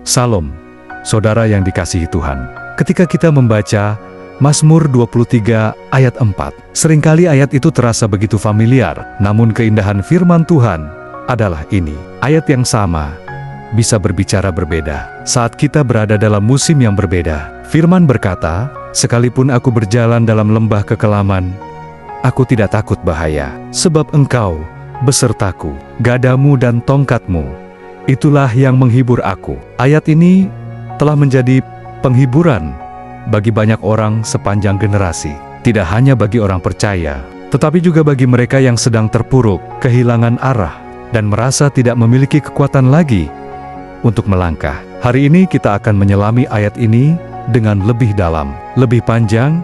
Salam, saudara yang dikasihi Tuhan. Ketika kita membaca Mazmur 23 ayat 4, seringkali ayat itu terasa begitu familiar, namun keindahan firman Tuhan adalah ini. Ayat yang sama bisa berbicara berbeda saat kita berada dalam musim yang berbeda. Firman berkata, "Sekalipun aku berjalan dalam lembah kekelaman, aku tidak takut bahaya, sebab Engkau besertaku, gadamu dan tongkatmu, itulah yang menghibur aku." Ayat ini telah menjadi penghiburan bagi banyak orang sepanjang generasi. Tidak hanya bagi orang percaya, tetapi juga bagi mereka yang sedang terpuruk, kehilangan arah, dan merasa tidak memiliki kekuatan lagi untuk melangkah. Hari ini kita akan menyelami ayat ini dengan lebih dalam, lebih panjang,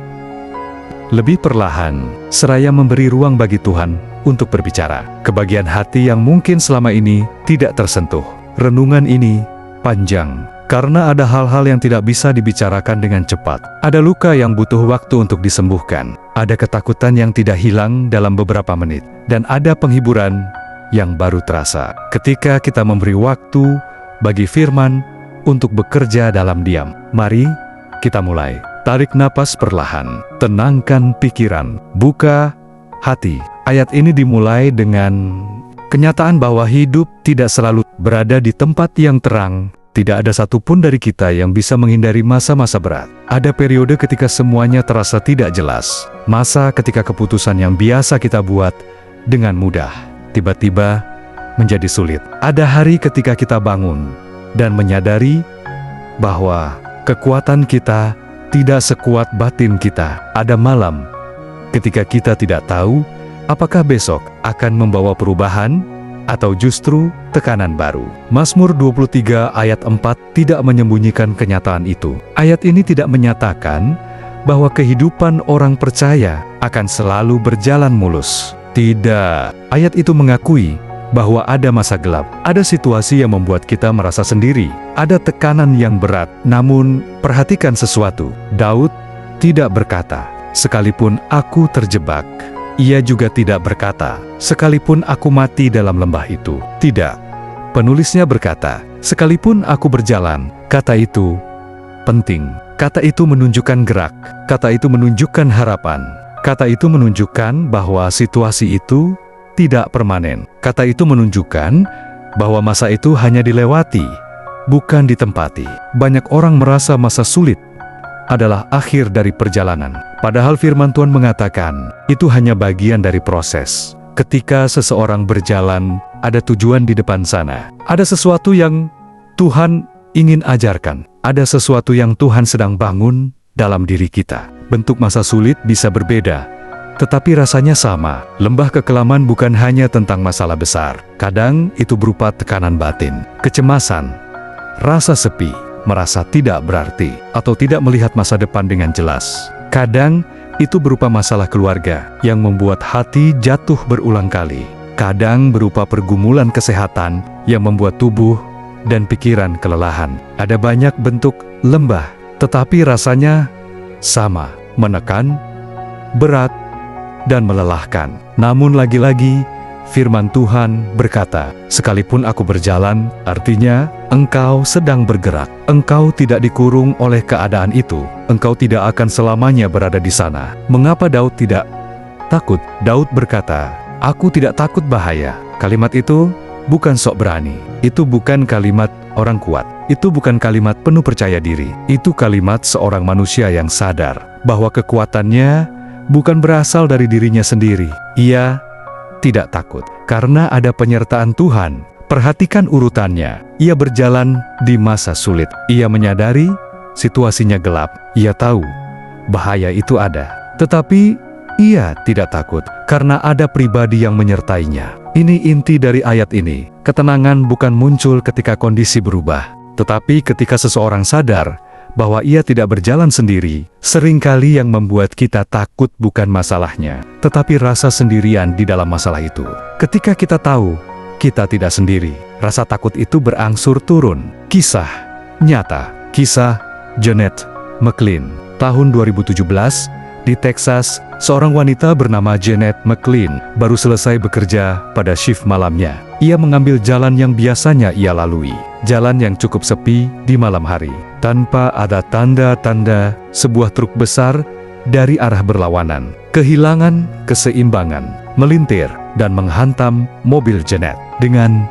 lebih perlahan, seraya memberi ruang bagi Tuhan untuk berbicara ke bagian hati yang mungkin selama ini tidak tersentuh. Renungan ini panjang, karena ada hal-hal yang tidak bisa dibicarakan dengan cepat. Ada luka yang butuh waktu untuk disembuhkan. Ada ketakutan yang tidak hilang dalam beberapa menit. Dan ada penghiburan yang baru terasa ketika kita memberi waktu bagi firman untuk bekerja dalam diam. Mari kita mulai. Tarik napas perlahan, tenangkan pikiran, buka hati. Ayat ini dimulai dengan kenyataan bahwa hidup tidak selalu berada di tempat yang terang. Tidak ada satupun dari kita yang bisa menghindari masa-masa berat. Ada periode ketika semuanya terasa tidak jelas. Masa ketika keputusan yang biasa kita buat dengan mudah tiba-tiba menjadi sulit. Ada hari ketika kita bangun dan menyadari bahwa kekuatan kita tidak sekuat batin kita. Ada malam ketika kita tidak tahu apakah besok akan membawa perubahan atau justru tekanan baru. Mazmur 23 ayat 4 tidak menyembunyikan kenyataan itu. Ayat ini tidak menyatakan bahwa kehidupan orang percaya akan selalu berjalan mulus. Tidak. Ayat itu mengakui bahwa ada masa gelap, ada situasi yang membuat kita merasa sendiri, ada tekanan yang berat. Namun, perhatikan sesuatu. Daud tidak berkata, "Sekalipun aku terjebak." Ia juga tidak berkata, "Sekalipun aku mati dalam lembah itu." Tidak. Penulisnya berkata, "Sekalipun aku berjalan." Kata itu penting. Kata itu menunjukkan gerak. Kata itu menunjukkan harapan. Kata itu menunjukkan bahwa situasi itu tidak permanen. Kata itu menunjukkan bahwa masa itu hanya dilewati, bukan ditempati. Banyak orang merasa masa sulit adalah akhir dari perjalanan. Padahal firman Tuhan mengatakan, itu hanya bagian dari proses. Ketika seseorang berjalan, ada tujuan di depan sana. Ada sesuatu yang Tuhan ingin ajarkan. Ada sesuatu yang Tuhan sedang bangun dalam diri kita. Bentuk masa sulit bisa berbeda, tetapi rasanya sama. Lembah kekelaman bukan hanya tentang masalah besar. Kadang itu berupa tekanan batin, kecemasan, rasa sepi, merasa tidak berarti, atau tidak melihat masa depan dengan jelas. Kadang itu berupa masalah keluarga yang membuat hati jatuh berulang kali. Kadang berupa pergumulan kesehatan yang membuat tubuh dan pikiran kelelahan. Ada banyak bentuk lembah, tetapi rasanya sama, menekan, berat, dan melelahkan. Namun lagi-lagi, firman Tuhan berkata, "Sekalipun aku berjalan," artinya engkau sedang bergerak. Engkau tidak dikurung oleh keadaan itu. Engkau tidak akan selamanya berada di sana. Mengapa Daud tidak takut? Daud berkata, "Aku tidak takut bahaya." Kalimat itu bukan sok berani. Itu bukan kalimat orang kuat. Itu bukan kalimat penuh percaya diri. Itu kalimat seorang manusia yang sadar bahwa kekuatannya bukan berasal dari dirinya sendiri. Ia tidak takut karena ada penyertaan Tuhan. Perhatikan urutannya. Ia berjalan di masa sulit. Ia menyadari situasinya gelap. Ia tahu bahaya itu ada. Tetapi ia tidak takut karena ada pribadi yang menyertainya. Ini inti dari ayat ini. Ketenangan bukan muncul ketika kondisi berubah, tetapi ketika seseorang sadar bahwa ia tidak berjalan sendiri. Seringkali yang membuat kita takut bukan masalahnya, tetapi rasa sendirian di dalam masalah itu. Ketika kita tahu kita tidak sendiri, rasa takut itu berangsur turun. Kisah nyata. Kisah Janet McLean, tahun 2017, di Texas, Seorang wanita bernama Janet McLean baru selesai bekerja pada shift malamnya. Ia mengambil jalan yang biasanya ia lalui, jalan yang cukup sepi di malam hari, tanpa ada tanda-tanda sebuah truk besar dari arah berlawanan. Kehilangan keseimbangan, melintir dan menghantam mobil Janet dengan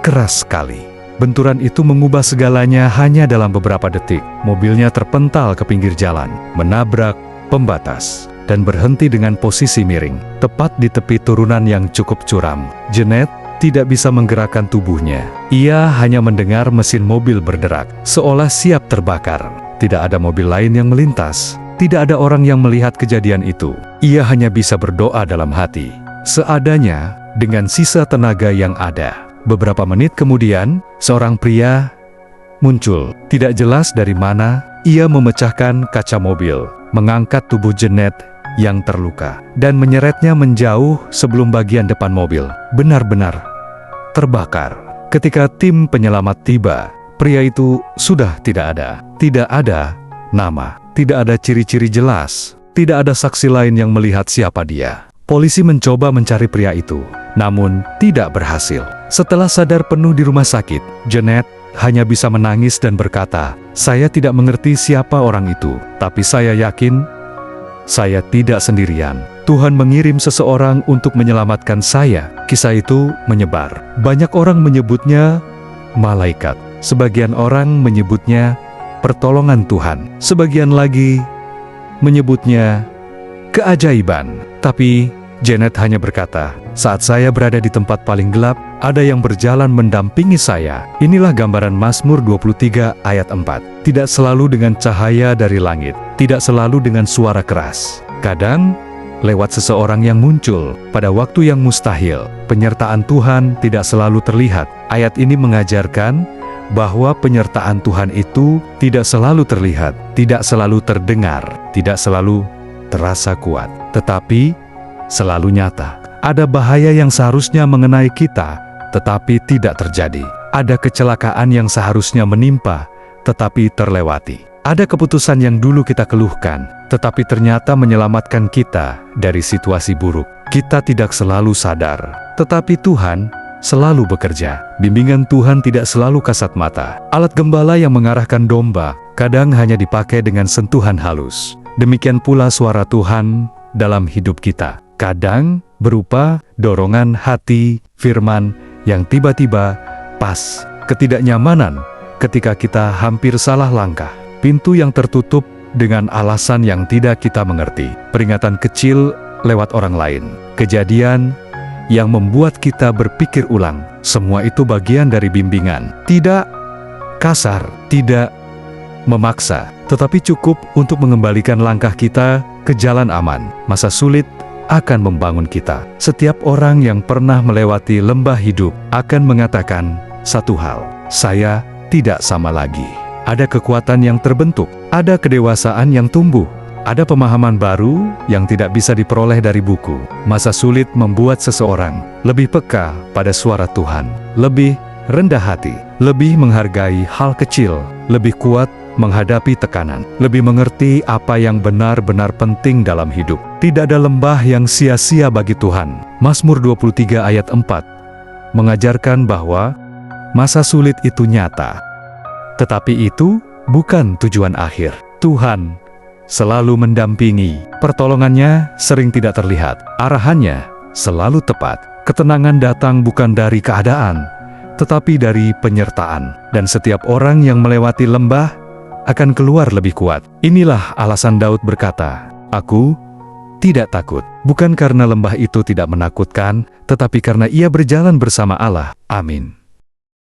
keras sekali. Benturan itu mengubah segalanya hanya dalam beberapa detik. Mobilnya terpental ke pinggir jalan, menabrak pembatas, dan berhenti dengan posisi miring, tepat di tepi turunan yang cukup curam. Janet tidak bisa menggerakkan tubuhnya. Ia hanya mendengar mesin mobil berderak, seolah siap terbakar. Tidak ada mobil lain yang melintas. Tidak ada orang yang melihat kejadian itu. Ia hanya bisa berdoa dalam hati, seadanya, dengan sisa tenaga yang ada. Beberapa menit kemudian, seorang pria muncul. Tidak jelas dari mana, ia memecahkan kaca mobil, mengangkat tubuh Janet yang terluka, dan menyeretnya menjauh sebelum bagian depan mobil benar-benar terbakar. Ketika tim penyelamat tiba, pria itu sudah tidak ada. Tidak ada nama, tidak ada ciri-ciri jelas, tidak ada saksi lain yang melihat siapa dia. Polisi mencoba mencari pria itu, namun tidak berhasil. Setelah sadar penuh di rumah sakit, Janet hanya bisa menangis dan berkata, "Saya tidak mengerti siapa orang itu, tapi saya yakin saya tidak sendirian. Tuhan mengirim seseorang untuk menyelamatkan saya." Kisah itu menyebar. Banyak orang menyebutnya malaikat. Sebagian orang menyebutnya pertolongan Tuhan. Sebagian lagi menyebutnya keajaiban. Tapi Janet hanya berkata, "Saat saya berada di tempat paling gelap, ada yang berjalan mendampingi saya." Inilah gambaran Mazmur 23 ayat 4. Tidak selalu dengan cahaya dari langit, tidak selalu dengan suara keras. Kadang, lewat seseorang yang muncul pada waktu yang mustahil. Penyertaan Tuhan tidak selalu terlihat. Ayat ini mengajarkan bahwa penyertaan Tuhan itu tidak selalu terlihat, tidak selalu terdengar, tidak selalu terasa kuat, tetapi selalu nyata. Ada bahaya yang seharusnya mengenai kita, tetapi tidak terjadi. Ada kecelakaan yang seharusnya menimpa, tetapi terlewati. Ada keputusan yang dulu kita keluhkan, tetapi ternyata menyelamatkan kita dari situasi buruk. Kita tidak selalu sadar, tetapi Tuhan selalu bekerja. Bimbingan Tuhan tidak selalu kasat mata. Alat gembala yang mengarahkan domba kadang hanya dipakai dengan sentuhan halus. Demikian pula suara Tuhan dalam hidup kita. Kadang berupa dorongan hati, firman yang tiba-tiba pas, ketidaknyamanan ketika kita hampir salah langkah, pintu yang tertutup dengan alasan yang tidak kita mengerti, peringatan kecil lewat orang lain, kejadian yang membuat kita berpikir ulang. Semua itu bagian dari bimbingan. Tidak kasar, tidak memaksa, tetapi cukup untuk mengembalikan langkah kita ke jalan aman. Masa sulit akan membangun kita. Setiap orang yang pernah melewati lembah hidup akan mengatakan satu hal, "Saya tidak sama lagi." Ada kekuatan yang terbentuk, ada kedewasaan yang tumbuh, ada pemahaman baru yang tidak bisa diperoleh dari buku. Masa sulit membuat seseorang lebih peka pada suara Tuhan, lebih rendah hati, lebih menghargai hal kecil, lebih kuat menghadapi tekanan, lebih mengerti apa yang benar-benar penting dalam hidup. Tidak ada lembah yang sia-sia bagi Tuhan. Mazmur 23 ayat 4 mengajarkan bahwa masa sulit itu nyata, tetapi itu bukan tujuan akhir. Tuhan selalu mendampingi. Pertolongannya sering tidak terlihat. Arahannya selalu tepat. Ketenangan datang bukan dari keadaan, tetapi dari penyertaan. Dan setiap orang yang melewati lembah akan keluar lebih kuat. Inilah alasan Daud berkata, "Aku tidak takut." Bukan karena lembah itu tidak menakutkan, tetapi karena ia berjalan bersama Allah. Amin.